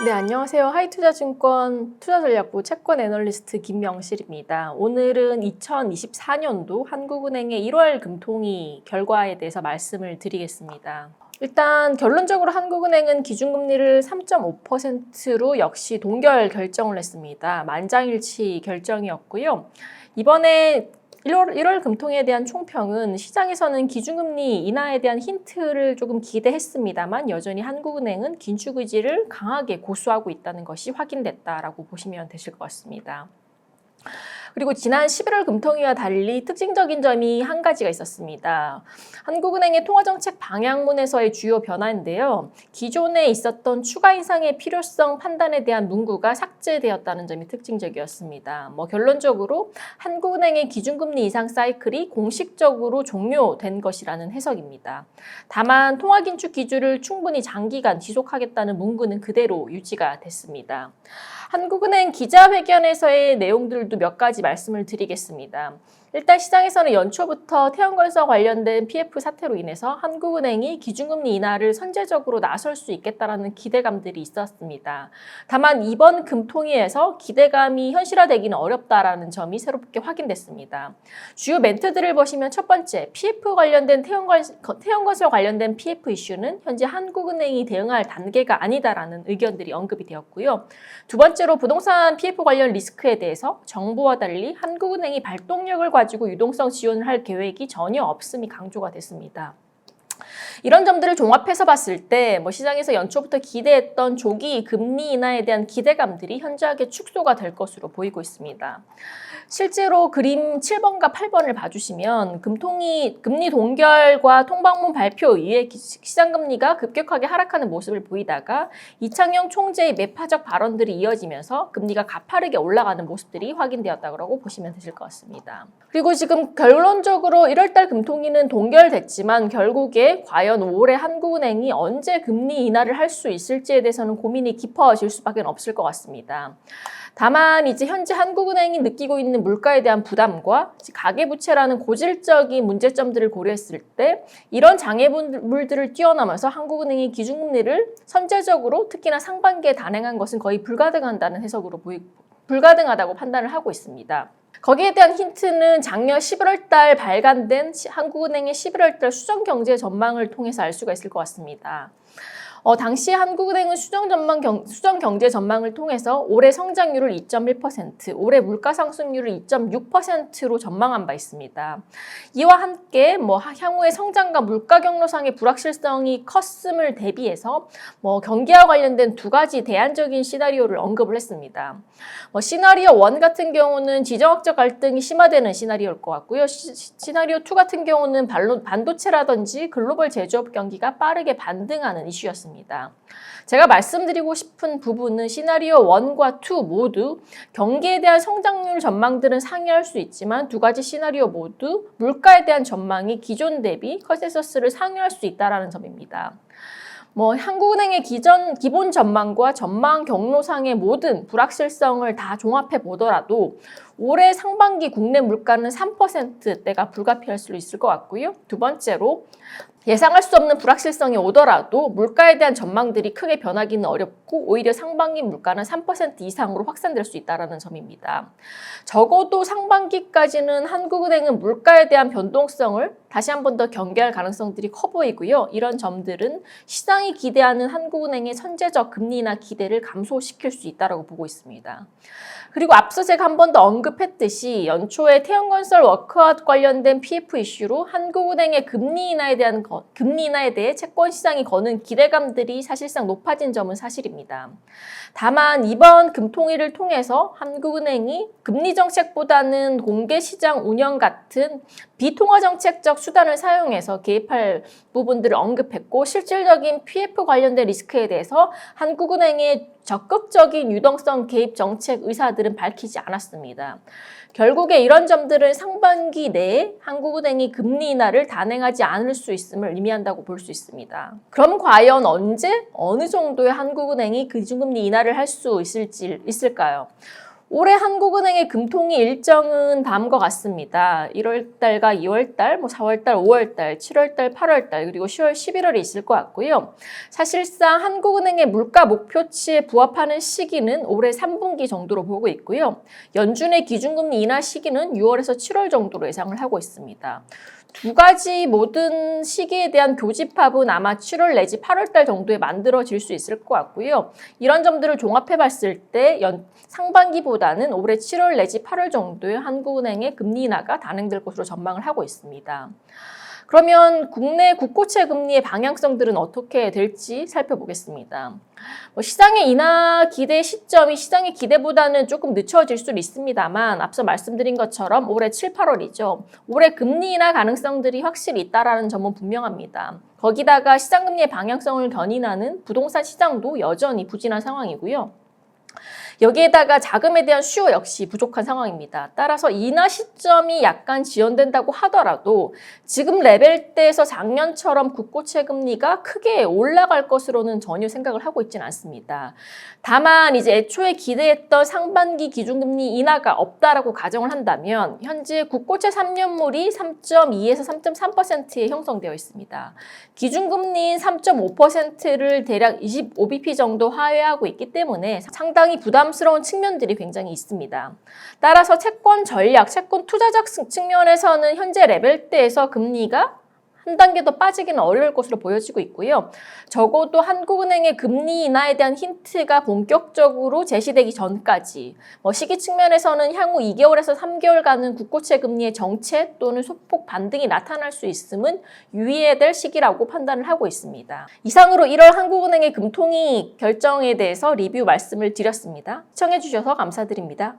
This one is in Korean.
네, 안녕하세요. 하이투자증권 투자전략부 채권 애널리스트 김명실입니다. 오늘은 2024년도 한국은행의 1월 금통위 결과에 대해서 말씀을 드리겠습니다. 일단 결론적으로 한국은행은 기준금리를 3.5%로 역시 동결 결정을 했습니다. 만장일치 결정이었고요. 이번에 1월 금통위에 대한 총평은 시장에서는 기준금리 인하에 대한 힌트를 조금 기대했습니다만 여전히 한국은행은 긴축 의지를 강하게 고수하고 있다는 것이 확인됐다라고 보시면 되실 것 같습니다. 그리고 지난 11월 금통위와 달리 특징적인 점이 한 가지가 있었습니다. 한국은행의 통화정책 방향문에서의 주요 변화인데요. 기존에 있었던 추가 인상의 필요성 판단에 대한 문구가 삭제되었다는 점이 특징적이었습니다. 결론적으로 한국은행의 기준금리 인상 사이클이 공식적으로 종료된 것이라는 해석입니다. 다만 통화긴축 기조를 충분히 장기간 지속하겠다는 문구는 그대로 유지가 됐습니다. 한국은행 기자회견에서의 내용들도 몇 가지 말씀을 드리겠습니다. 일단 시장에서는 연초부터 태형건설 관련된 PF 사태로 인해서 한국은행이 기준금리 인하를 선제적으로 나설 수 있겠다라는 기대감들이 있었습니다. 다만 이번 금통위에서 기대감이 현실화되기는 어렵다라는 점이 새롭게 확인됐습니다. 주요 멘트들을 보시면 첫 번째, PF 관련된 태형건설 관련된 PF 이슈는 현재 한국은행이 대응할 단계가 아니다라는 의견들이 언급이 되었고요. 두 번째로 부동산 PF 관련 리스크에 대해서 정부와 달리 한국은행이 발동력을 가지고 유동성 지원을 할 계획이 전혀 없음이 강조가 됐습니다. 이런 점들을 종합해서 봤을 때 시장에서 연초부터 기대했던 조기 금리 인하에 대한 기대감들이 현저하게 축소가 될 것으로 보이고 있습니다. 실제로 그림 7번과 8번을 봐주시면 금통위 금리 동결과 통방문 발표 이후에 시장금리가 급격하게 하락하는 모습을 보이다가 이창용 총재의 매파적 발언들이 이어지면서 금리가 가파르게 올라가는 모습들이 확인되었다고 보시면 되실 것 같습니다. 그리고 지금 결론적으로 1월달 금통위는 동결됐지만 결국에 과연 올해 한국은행이 언제 금리 인하를 할 수 있을지에 대해서는 고민이 깊어질 수밖에 없을 것 같습니다. 다만 이제 현재 한국은행이 느끼고 있는 물가에 대한 부담과 가계부채라는 고질적인 문제점들을 고려했을 때 이런 장애물들을 뛰어넘어서 한국은행이 기준금리를 선제적으로 특히나 상반기에 단행한 것은 거의 불가능하다는 해석으로 불가능하다고 판단을 하고 있습니다. 거기에 대한 힌트는 작년 11월 달 발간된 한국은행의 11월 달 수정경제 전망을 통해서 알 수가 있을 것 같습니다. 당시 한국은행은 수정경제 전망을 통해서 올해 성장률을 2.1%, 올해 물가 상승률을 2.6%로 전망한 바 있습니다. 이와 함께 향후의 성장과 물가 경로상의 불확실성이 컸음을 대비해서 경기와 관련된 두 가지 대안적인 시나리오를 언급을 했습니다. 시나리오 1 같은 경우는 지정학적 갈등이 심화되는 시나리오일 것 같고요. 시나리오 2 같은 경우는 반도체라든지 글로벌 제조업 경기가 빠르게 반등하는 이슈였습니다. 제가 말씀드리고 싶은 부분은 시나리오 1과 2 모두 경기에 대한 성장률 전망들은 상회할 수 있지만 두 가지 시나리오 모두 물가에 대한 전망이 기존 대비 컨센서스를 상회할 수 있다는 점입니다. 한국은행의 기본 전망과 전망 경로상의 모든 불확실성을 다 종합해 보더라도 올해 상반기 국내 물가는 3%대가 불가피할 수 있을 것 같고요. 두 번째로 예상할 수 없는 불확실성이 오더라도 물가에 대한 전망들이 크게 변하기는 어렵고 오히려 상반기 물가는 3% 이상으로 확산될 수 있다는 점입니다. 적어도 상반기까지는 한국은행은 물가에 대한 변동성을 다시 한 번 더 경계할 가능성들이 커 보이고요. 이런 점들은 시장이 기대하는 한국은행의 선제적 금리 인하 기대를 감소시킬 수 있다고 보고 있습니다. 그리고 앞서 제가 한 번 더 언급했듯이 연초에 태형건설 워크아웃 관련된 PF 이슈로 한국은행의 금리 인하에 대해 채권 시장이 거는 기대감들이 사실상 높아진 점은 사실입니다. 다만 이번 금통위를 통해서 한국은행이 금리 정책보다는 공개시장 운영 같은 비통화정책적 수단을 사용해서 개입할 부분들을 언급했고 실질적인 PF 관련된 리스크에 대해서 한국은행의 적극적인 유동성 개입 정책 의사들은 밝히지 않았습니다. 결국에 이런 점들은 상반기 내에 한국은행이 금리 인하를 단행하지 않을 수 있음을 의미한다고 볼 수 있습니다. 그럼 과연 언제 어느 정도의 한국은행이 기준금리 인하를 할 수 있을까요? 올해 한국은행의 금통위 일정은 다음과 같습니다. 1월달과 2월달, 4월달, 5월달, 7월달, 8월달, 그리고 10월, 11월이 있을 것 같고요. 사실상 한국은행의 물가 목표치에 부합하는 시기는 올해 3분기 정도로 보고 있고요. 연준의 기준금리 인하 시기는 6월에서 7월 정도로 예상을 하고 있습니다. 두 가지 모든 시기에 대한 교집합은 아마 7월 내지 8월 달 정도에 만들어질 수 있을 것 같고요. 이런 점들을 종합해 봤을 때 상반기보다는 올해 7월 내지 8월 정도에 한국은행의 금리 인하가 단행될 것으로 전망을 하고 있습니다. 그러면 국내 국고채 금리의 방향성들은 어떻게 될지 살펴보겠습니다. 시장의 인하 기대 시점이 시장의 기대보다는 조금 늦춰질 수는 있습니다만 앞서 말씀드린 것처럼 올해 7, 8월이죠. 올해 금리 인하 가능성들이 확실히 있다는 점은 분명합니다. 거기다가 시장 금리의 방향성을 견인하는 부동산 시장도 여전히 부진한 상황이고요. 여기에다가 자금에 대한 수요 역시 부족한 상황입니다. 따라서 인하 시점이 약간 지연된다고 하더라도 지금 레벨대에서 작년처럼 국고채 금리가 크게 올라갈 것으로는 전혀 생각을 하고 있지는 않습니다. 다만 이제 애초에 기대했던 상반기 기준금리 인하가 없다라고 가정을 한다면 현재 국고채 3년물이 3.2에서 3.3%에 형성되어 있습니다. 기준금리인 3.5%를 대략 25bp 정도 하회하고 있기 때문에 상당히 부담스러운 측면들이 굉장히 있습니다. 따라서 채권 전략, 채권 투자적 측면에서는 현재 레벨대에서 금리가 한 단계 더 빠지기는 어려울 것으로 보여지고 있고요. 적어도 한국은행의 금리 인하에 대한 힌트가 본격적으로 제시되기 전까지 시기 측면에서는 향후 2개월에서 3개월간은 국고채 금리의 정체 또는 소폭 반등이 나타날 수 있음은 유의해야 될 시기라고 판단을 하고 있습니다. 이상으로 1월 한국은행의 금통위 결정에 대해서 리뷰 말씀을 드렸습니다. 시청해 주셔서 감사드립니다.